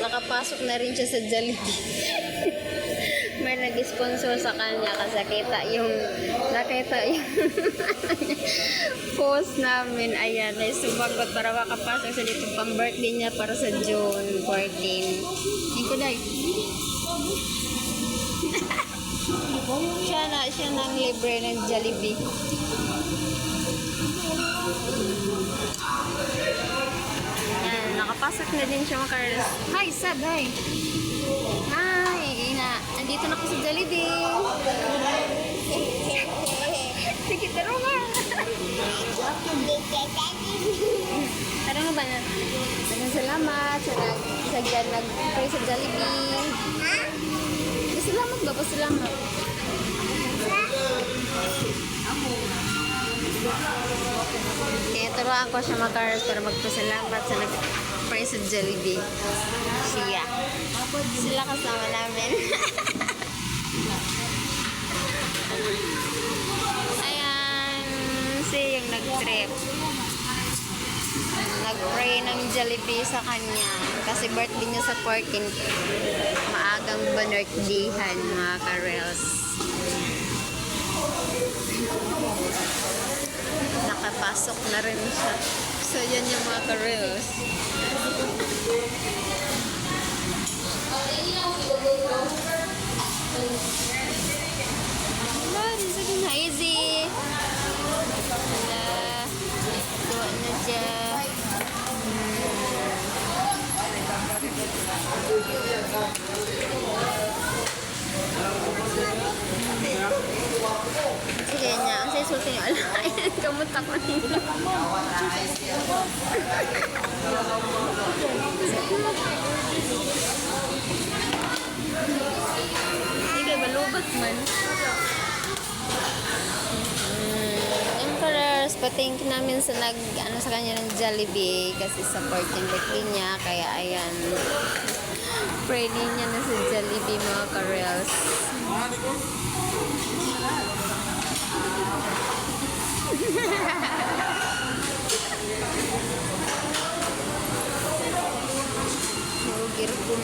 nakapasok na rin siya sa Jollibee. May nag-sponsor sa kanya kasi nakita yung post namin. Ayan, ay sumagot para makapasok sa dito pang birthday niya para sa June 14. Hindi ko dahil. siya nang libre ng Jollibee. Ayan, nakapasok na din siya mga Carlos. Hi, Sad, hi. Hi, Ina. Nandito na ako sa Jollibee. Sige, taro nga. Tara nga ba na? Maraming salamat sa nag-pray sa Jollibee. Salamat ba? Salamat. Kaya turuan ko siya mag-cars para magpasalamat sa nag-pray sa Jollibee. Siya. Sila kasama namin. Ayan. Siya yung nag-trip. Nag-pray ng Jollibee sa kanya. Kasi birthday niya sa 14. Maagang banirthdayan mga karels. Nakapasok na rin siya. So, yan yung mga karels. Wala, sige na. Easy. Wala. Tuwa na dyan. Sige niya, ang sisulti niyo. Alam, kamuta ko nila. Sige, balubat man. Emperors, pa-thank namin sa sa kanya ng Jollibee kasi sa 14th birthday niya. Kaya ayan, pray din niya na sa Jollibee mga karels. Gir ko